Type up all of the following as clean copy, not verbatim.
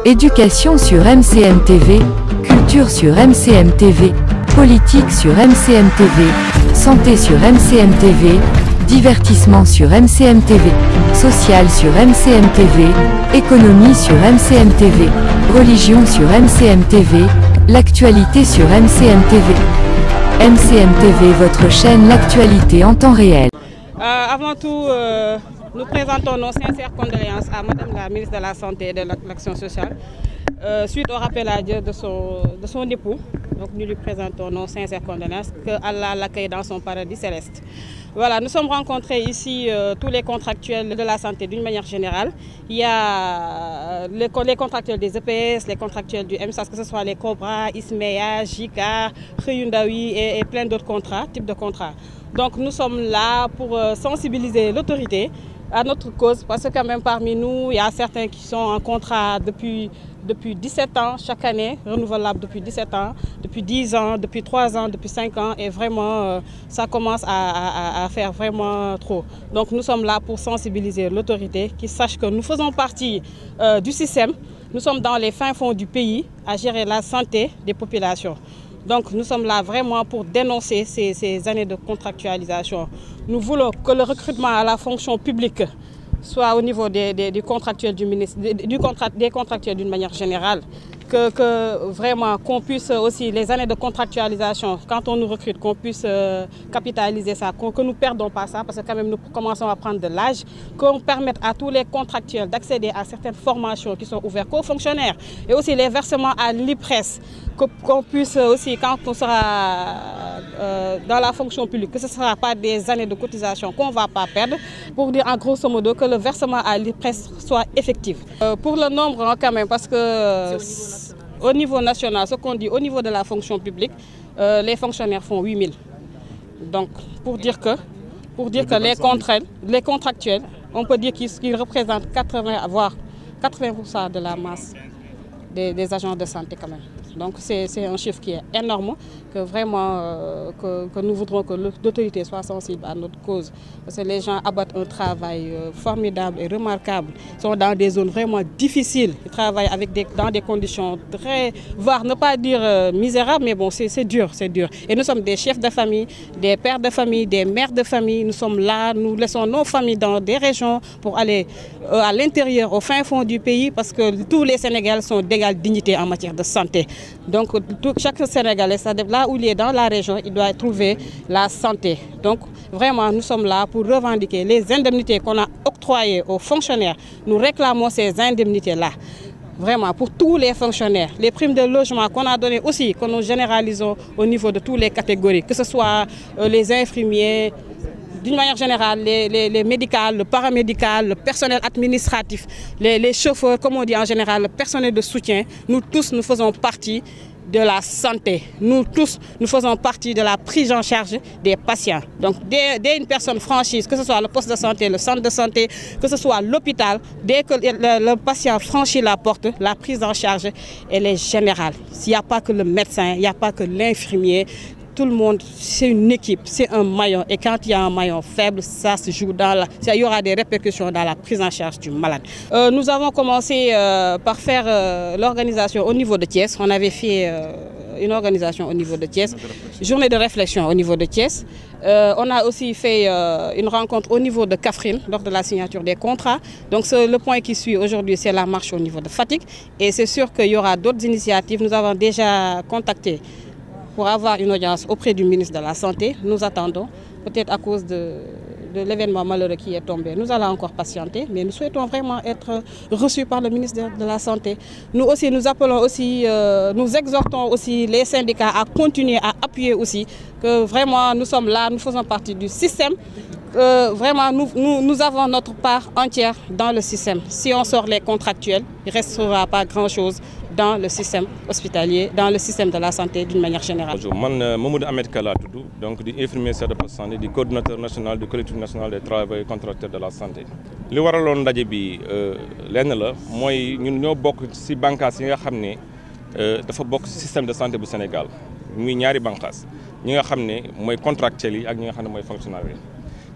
Éducation sur MCM TV, culture sur MCM TV, politique sur MCM TV, santé sur MCM TV, divertissement sur MCM TV, social sur MCM TV, économie sur MCM TV, religion sur MCM TV, l'actualité sur MCM TV. MCM TV, votre chaîne l'actualité en temps réel. Avant tout, nous présentons nos sincères condoléances à Madame la ministre de la Santé et de l'Action sociale, suite au rappel à Dieu de son époux. Donc nous lui présentons nos sincères condoléances, que Allah l'accueille dans son paradis céleste. Voilà, nous sommes rencontrés ici tous les contractuels de la santé d'une manière générale. Il y a les contractuels des EPS, les contractuels du MSAS, que ce soit les Cobra, Ismea, JICA, Ryundawi et plein d'autres types de contrats. Donc nous sommes là pour sensibiliser l'autorité à notre cause, parce que quand même parmi nous, il y a certains qui sont en contrat depuis 17 ans, chaque année, renouvelable depuis 17 ans, depuis 10 ans, depuis 3 ans, depuis 5 ans, et vraiment, ça commence à faire vraiment trop. Donc nous sommes là pour sensibiliser l'autorité, qui sache que nous faisons partie du système, nous sommes dans les fins fonds du pays à gérer la santé des populations. Donc nous sommes là vraiment pour dénoncer ces années de contractualisation. Nous voulons que le recrutement à la fonction publique soit au niveau des contractuels du ministre, des contractuels d'une manière générale, que vraiment qu'on puisse aussi, les années de contractualisation, quand on nous recrute, qu'on puisse capitaliser ça, que nous ne perdons pas ça, parce que quand même nous commençons à prendre de l'âge, qu'on permette à tous les contractuels d'accéder à certaines formations qui sont ouvertes aux fonctionnaires, et aussi les versements à l'IPRES, qu'on puisse aussi, quand on sera dans la fonction publique, que ce ne sera pas des années de cotisation qu'on ne va pas perdre, pour dire en grosso modo que le versement à l'IPRES soit effectif. Pour le nombre quand même, parce que au niveau national, ce qu'on dit au niveau de la fonction publique, les fonctionnaires font 8000. Donc pour dire que les contractuels, on peut dire qu'ils représentent 80, voire 80% de la masse des agents de santé quand même. Donc c'est un chiffre qui est énorme, que vraiment que nous voudrons que l'autorité soit sensible à notre cause. Parce que les gens abattent un travail formidable et remarquable. Ils sont dans des zones vraiment difficiles. Ils travaillent dans des conditions très, voire ne pas dire misérables, mais bon, c'est dur, c'est dur. Et nous sommes des chefs de famille, des pères de famille, des mères de famille. Nous sommes là, nous laissons nos familles dans des régions pour aller à l'intérieur, au fin fond du pays, parce que tous les Sénégalais sont d'égale dignité en matière de santé. Donc chaque Sénégalais, là où il est dans la région, il doit trouver la santé. Donc vraiment, nous sommes là pour revendiquer les indemnités qu'on a octroyées aux fonctionnaires. Nous réclamons ces indemnités-là. Vraiment, pour tous les fonctionnaires. Les primes de logement qu'on a données aussi, que nous généralisons au niveau de toutes les catégories, que ce soit les infirmiers, d'une manière générale, les médicales, le paramédical, le personnel administratif, les chauffeurs, comme on dit en général, le personnel de soutien, nous tous, nous faisons partie de la santé. Nous tous, nous faisons partie de la prise en charge des patients. Donc, dès une personne franchise, que ce soit le poste de santé, le centre de santé, que ce soit l'hôpital, dès que le patient franchit la porte, la prise en charge, elle est générale. Il n'y a pas que le médecin, il n'y a pas que l'infirmier. Tout le monde, c'est une équipe, c'est un maillon. Et quand il y a un maillon faible, ça se joue il y aura des répercussions dans la prise en charge du malade. Nous avons commencé par faire l'organisation au niveau de Thiès. On avait fait une organisation au niveau de Thiès, journée de réflexion au niveau de Thiès. On a aussi fait une rencontre au niveau de Kaffrine lors de la signature des contrats. Donc le point qui suit aujourd'hui, c'est la marche au niveau de Fatick. Et c'est sûr qu'il y aura d'autres initiatives. Nous avons déjà contacté pour avoir une audience auprès du ministre de la Santé. Nous attendons, peut-être à cause de l'événement malheureux qui est tombé. Nous allons encore patienter, mais nous souhaitons vraiment être reçus par le ministre de la Santé. Nous aussi, nous appelons aussi, nous exhortons aussi les syndicats à continuer à appuyer aussi, que vraiment nous sommes là, nous faisons partie du système. Vraiment, nous avons notre part entière dans le système. Si on sort les contractuels, il ne restera pas grand-chose dans le système hospitalier, dans le système de la santé d'une manière générale. Bonjour, je suis Mamoudou Ahmed Kala, donc infirmier chef de poste de santé, coordinateur national du collectif national des travailleurs contractuels de la santé. Ce qui waraloon ndaje bi lenn la mooy ñun ñoo bokk ci bànqaas yi nga xam ne dafa bokk ci système de santé bu Sénégal muy ñaari bànqaas ñi nga xam ne mooy contractuels yi ak ñi nga xam ne mooy fonctionnaires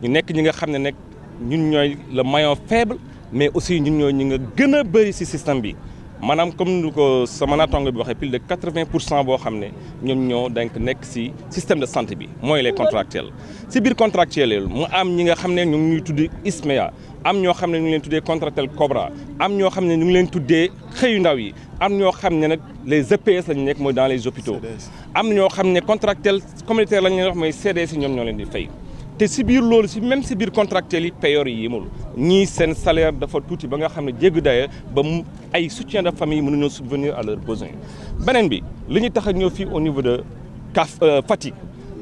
yi ñu nekk ñi nga xam ne nag ñun ñooy le maillon faible mais aussi ñun ñooy ñi nga gën a bëri ci système bi. maanaam comme ni ko sama naataango bi waxee plus de 80% boo xam ne ñoom ñoo donc nekk ci système de santé bi mooy les contractuels ci biir contractuels yi mu am ñi nga xam ne ñu ngi ñuy tuddi ISMEA am ñoo xam ne ñu ngi leen tuddee contractuel Cobra am ñoo xam ne ñu ngi leen tuddee xëyu ndaw yi am ñoo xam ne nag les EPS lañu nekk mooy dans les hôpitaux am ñoo xam ne contractuel communautaire lañu leen wax mooy CDS ñoom ñoo leen di fay te si biir loolu si même si biir contractuel yi payoor yi yemul ñii seen salaire dafa tuuti ba nga xam ne jéggi daye ba ay soutien de famille mënuñoo subvenir à leurs besoins beneen bi li ñu tax a ñëw fii au niveau de Fatick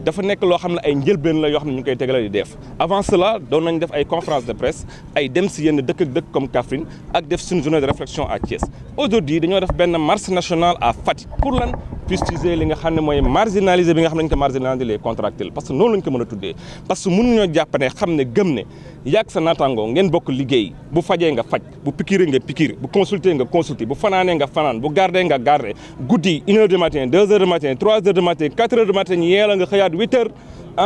dafa nekk loo xam ne ay njëlbeen la yoo xam ne ñu ngi koy tegale di def avant cela doon nañ def ay conférence de presse ay dem si yenn dëkk ak dëkk comme Kaffrine ak def suñu journée de réflexion à Thiès aujourd'hui dañoo def benn marche nationale à Fatick pour lan fustiger li nga xam ne mooy marginaliser bi nga xam ne dañu ko marginaliser les contractuels parce que noonu lañu ko mën a tuddee parce que mënuñoo jàpp ne xam ne gëm ne yàgg sa naataangoo ngeen bokk liggéey bu fajee nga faj bu piqûre nga piqûre bu consulter nga consulter bu fanaanee nga fanaan bu garder nga garder guddi 1 heure du matin 2 heures du matin 3 heures du matin 4 heures du matin yee la nga xëyaat 8 heures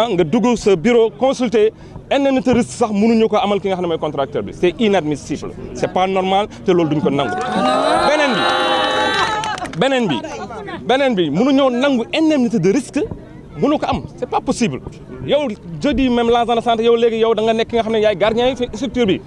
nga dugg sa bureau consulter indemnité risque sax mënuñu ko amal ki nga xam ne mooy contracteur bi c'est inadmissible c'est pas normal te loolu duñ ko nangu beneen bi mënuñoo nangu indemnité de risque mënu ko am c'est pas possible yow je dis même l'agent de santé yow léegi yow da nga nekk nga xam ne yaay gardien yi structure bi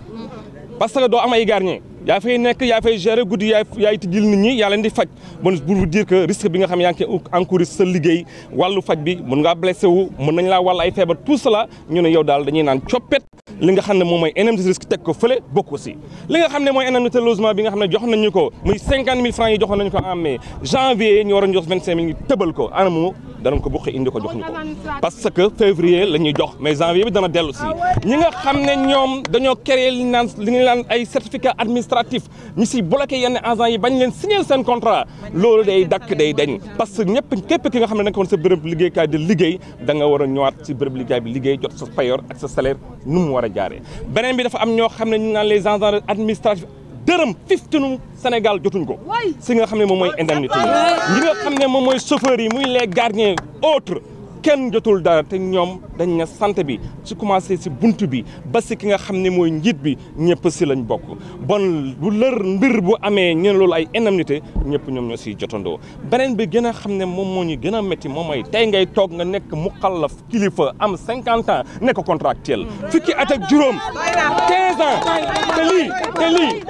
parce que doo am ay gardien yaa fay nekk yaa fay gérer guddi yaay tijjil nit ñi yaa leen di faj bon pour vous dire que risque bi nga xam ne yaa ngi encourir sa liggéey wàllu faj bi mën ngaa blessé wu mën nañ laa wàll ay feebar tout cela ñu ne yow daal dañuy naan coppet li nga xam ne moom mooy indemnité risque teg ko fële bokk aussi li nga xam ne mooy indemnité logement bi nga xam ne jox nañu ko muy 50 000 francs yi joxoon nañu ko en mai janvier ñu war a jox 25 000 ñu tëbal ko anamu danañ ko buqi indi ko jox ñu ko parce que février la ñuy jox mais janvier bi dana dellu si ñi nga xam ne ñoom dañoo créer li ñu naan ay certificat administratif ñi si bloqué yenn agents yi bañ leen signer seen contrat loolu day dakk day dañ parce que ñëpp képp ki nga xam ne da nga ko woon sa bërëb liggéeykaay di liggéey da nga war a ñëwaat si bërëb liggéey bi liggéey jot sa payoor ak sa salaire nu mu war a jaaree beneen bi dafa am ñoo xam ne ñu naan les agents administratifs dërëm fiftinu Sénégal jotuñ ko si nga xam ne moom mooy indemnité yi ñi nga xam ne moom mooy chauffeurs yi muy les gardiens autres kenn jotul dara te ñoom dañ ne santé bi su commencé si buntu bi ba si ki nga xam ne mooy njiit bi ñëpp si lañ bokk bon bu lër mbir bu amee ñeen loolu ay indemnité ñëpp ñoom ñoo siy jotandoo beneen bi gën a xam ne moom moo ñu gën a métti moom mooy tey ngay toog nga nekk mukallaf kilifa am 50 ans nekk contractuel fukki at ak juróom 15 ans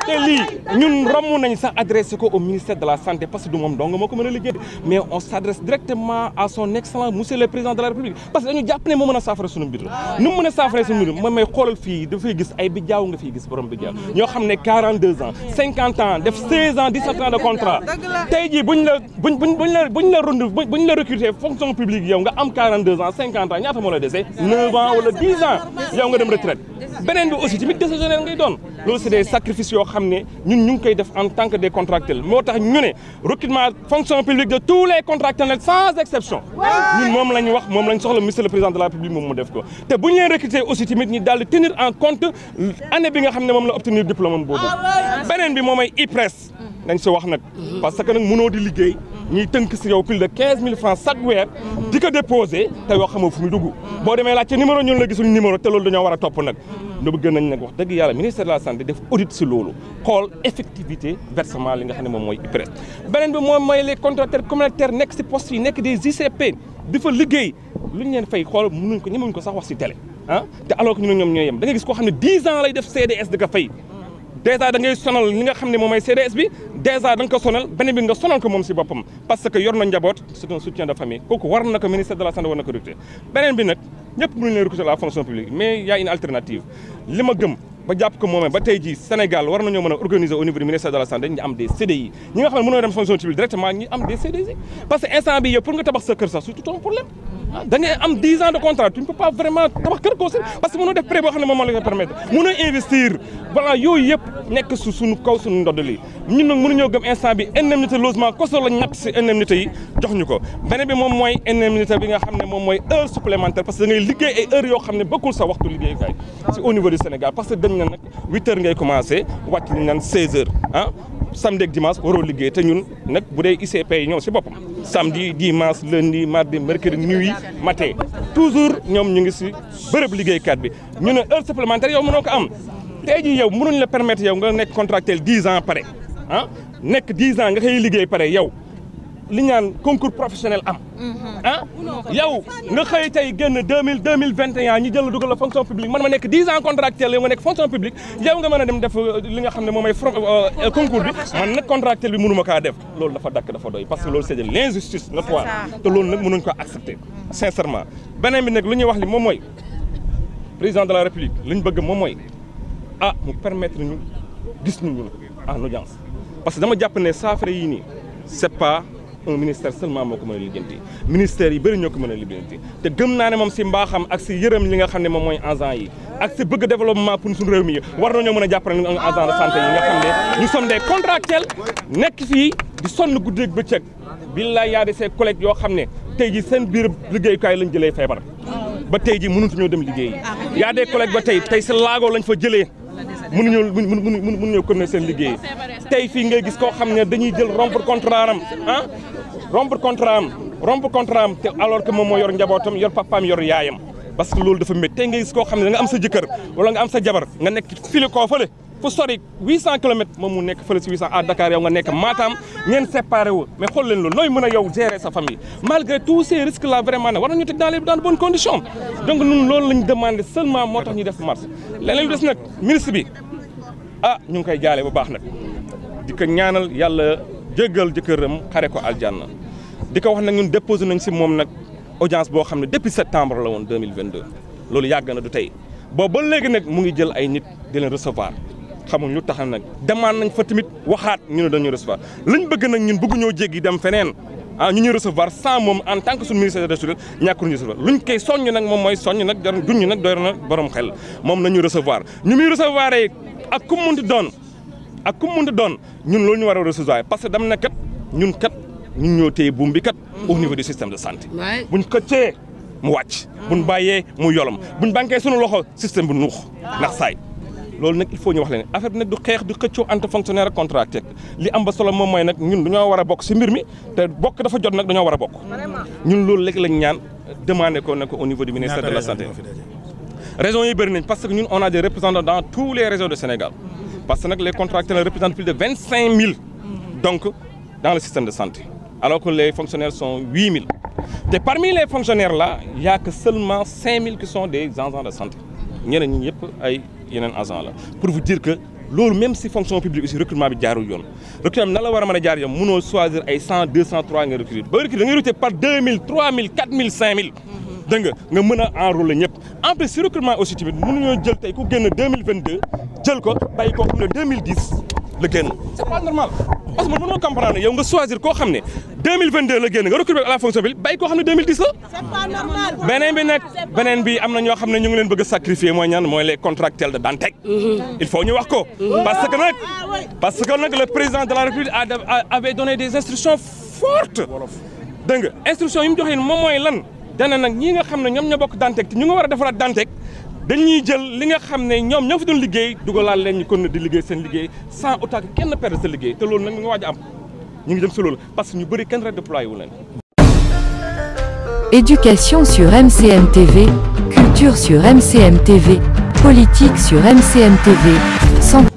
te lii ñun romb nañ sax adressé ko au ministère de la santé parce que du moom dong moo ko mën a liggéey mais on s'adresse directement à son excellence monsieur le président de la république parce que dañu jàpp ne moo mën a saafara sunu mbir nu mu mën a saafara sunu mbir moom may xoolal fii dafay gis ay bijaaw nga fiy gis borom bijaaw ñoo xam ne 42 ans 50 ans def 16 ans 17 ans de contrat tey jii buñ la recruter fonction publique yow nga am 42 ans 50 ans ñaata moo la dese 9 ans wala 10 ans yow nga dem retraite beneen bi aussi tamit décisionnaire ngay doon loolu c'est des sacrifices yoo xam ne ñun ñu ngi koy def en tant que des contractuels moo tax ñu ne recrutement fonction publique de tous les contractuels sans exception ñun moom lañ wax moom lañ soxla monsieur le président de la République moom mu def ko te bu ñu leen recruter aussi tamit ñi daal di tenir en compte année bi nga xam ne moom la obtenir diplôme boobu beneen bi moom ay IPRES nañ si wax nag parce que nag mënoo di liggéey ñuy tënk si yow plus de 15 000 francs chaque weer di ko déposé te yoo xamoo fu muy dugg boo demee laajte numéro ñun la gisul numéro te loolu dañoo war a topp nag lu bëgg nañ nag wax dëgg yàlla ministère de la santé def audit si loolu xool effectivité versement li nga xam ne moom mooy IPRES beneen bi moom mooy les contracteurs communautaires nekk si poste yi nekk des ICP di fa liggéey lu ñu leen fay xool mënuñ ko ñemuñ ko sax wax si télé te alors que ñu ne ñoom ñooy yem da nga gis koo xam ne 10 ans lay def CDS di ko fay dèjà da ngay sonal li nga xam ne moom mooy CDS bi dèjà da nga ko sonal beneen bi nga sonal ko moom si boppam parce que yor na njaboot c'est un soutien de famille kooku war na ko ministère de la santé war na ko recruter beneen bi nag ñëpp mënuñ leen recruter la fonction publique mais y a une alternative li ma gëm ba jàpp ko moomee ba tey jii Sénégal war nañoo mën a organiser au niveau du ministère de la santé ñu am des CDI ñi nga xam ne mënoo dem fonction publique directement ñi am des CDI parce que instant bi yow pour nga tabax sa kër sax c'est tout un problème da ngay am 10 ans de contrat tu ne peux pas vraiment tabax kër ko aussi parce que mënoo def prêt boo xam ne moom moo la ko permettre mënoo investir voilà yooyu yëpp nekk su suñu kaw suñu ndodd lii ñun nag mënuñoo gëm instant bi indemnité logement koso la ñàkk si indemnité yi jox ñu ko beneen bi moom mooy indemnité bi nga xam ne moom mooy heure supplémentaire parce que da ngay liggéey ay heures yoo xam ne bokkul sa waxtu liggéeyukaay si au niveau du Sénégal parce que dañ na nag 8 heures ngay commencé wàcc li ñu naan 16 heures samedi ak dimanche waroo liggéey te ñun nag bu dee ICP yi ñoom si boppam samedi dimanche lundi mardi mercredi nuit matin toujours ñoom ñu ngi si bërëb liggéeykat bi ñu ne heure supplémentaire yow mënoo ko am tey jii yow mënuñ la permettre yow nga nekk contractuel 10 ans pare ah nekk 10 ans nga xëy liggéey pare yow li ñaan concours professionnel am ah yow nga xëy tey génn 2021 ñu jël dugal la fonction publique man ma nekk 10 ans contractuel yow nga nekk fonction publique yow nga mën a dem def li nga xam ne moom mooy concours bi man nag contractuel bi mënu ma kaa def loolu dafa dakk dafa doy parce que loolu c'est de l'injustice notoire te loolu nag mënuñ ko accepter sincèrement beneen bi nag lu ñuy wax li moom mooy président de la république li ñu bëgg moom mooy mu permettre ñu gis ñu en audience parce que dama jàpp ne saafara yii nii c'est pas un ministère seulement moo ko mën a lijjanti ministère yi bëri ñoo ko mën a lijjanti te gëm naa ne moom si mbaaxam ak si yërëm li nga xam ne moom mooy agents yi ak si bëgg développement pour suñu réew mi war nañoo mën a jàppale ñu agents de santé yi nga xam ne nous sommes des contractuels nekk fii di sonn guddeeg bëccëg billaay yaa de ses collègues yoo xam ne tey ji seen biir liggéeyukaay lañ jëlee feebar ba tey ji mënutu ñoo dem liggéey yi yaa des collègues ba tey si laagoo lañ fa jëlee mënuñoo continuer seen liggéey tey fii ngay gis koo xam ne dañuy jël rompre contrat am rompre contrat am te alors que moom moo yor njabootam yor papaam yor yaayam parce que loolu dafa métti tey ngay gis koo xam ne da nga am sa jëkkër wala nga am sa jabar nga nekk fili koo fële fu sori 800 kilomètres moom mu nekk fële si 800 à Dakar yow nga nekk Matam ngeen séparé wu mais xool leen loolu nooy mën a yow gérer sa famille malgré tous ces risques là vraiment ne war nañu teg dans de bonnes conditions donc ñun loolu lañ demandé seulement moo tax ñu def marche leneen lu des nag ministre bi ñu ngi koy jaale bu baax nag di ko ñaanal yàlla jéggal jëkkëram xare ko aljanna di ko wax nag ñun déposé nañ si moom nag audience boo xam ne depuis septembre la woon 2022 loolu yàgg na du tey boobu ba léegi nag mu ngi jël ay nit di leen recevoir xamuñ lu tax nag demande nañ fa tamit waxaat ñu ne dañu recevoir lañ bëgg nag ñun bëgg ñoo jéggi dem feneen ñu ñuy recevoir sans moom en tant que suñu ministère de tutelle ñàkkul ñu recevoir luñ koy soññ nag moom mooy soññ nag jar duñ nag doy na borom xel moom nañu recevoir ñu muy recevoir ak ku mu munti doon ñun loolu ñu war a recevoir parce que dam na kat ñun ñoo téye buum bi kat au niveau du système de santé buñ ko téye mu wàcc buñ bàyyee mu yolom buñ bànkee suñu loxo système bu nuux ndax saay loolu nag il faut ñu wax leen affaire bi nag du xeex du xëccoo entre fonctionnaire ak contracté li am ba solo moom mooy nag ñun dañoo war a bokk si mbir mi te bokk dafa jot nag dañoo war a bokk ñun loolu léegi lañ ñaan demandé ko nag au niveau du ministère de la santé raisons yi bëri nañ parce que ñun on a des représentants dans tous les régions du Sénégal parce que nag les contracteurs représentent plus de 25 000 donc dans le système de santé alors que les fonctionnaires sont 8 000 te parmi les fonctionnaires là il y a que seulement 5 000 qui sont des agents de santé ñeneen ñi yëpp ay yeneen agents la pour vous dire que loolu même si fonction publique aussi recrutement bi jaarul yoon recrutement na la war a mën a jaar yoon mënoo choisir ay 100 200 3 nga recruter ba recruter da ngay recruter par 2000 3000 4000 5000 dégg nga mën a enrôler ñëpp en plus si recrutement aussi tamit mënuñoo jël tey ku génn 2022 jël ko bàyyi koo xam ne 2010 la génn c'est pas normal parce que man mënoo comprendre yow nga choisir koo xam ne 2022 la génn nga recruter à la fonction publique bàyyi koo xam ne 2010 la. c'est pas normal. beneen bi am na ñoo xam ne ñu ngi leen bëgg a sacrifier mooy ñan mooy les contractuels de Dantec. il faut ñu wax ko. parce que nag le président de la République avait donné des instructions fortes. dégg nga instructions yi mu joxe moom mooy lan. dana nag ñii nga xam ne ñoom ñoo bokk Dantec te ñu nga war a defaraat Dantec dañuy jël li nga xam ne ñoom ñoo fi doon liggéey dugalaal leen ñu kon di liggéey seen liggéey sans autant que kenn perdre sa liggéey te loolu nag ñu ngi waaj a am ñu ngi jëm si loolu parce que ñu bëri kenn redéployé wu leen. Éducation sur MCM TV, culture sur MCM TV, politique sur MCM TV.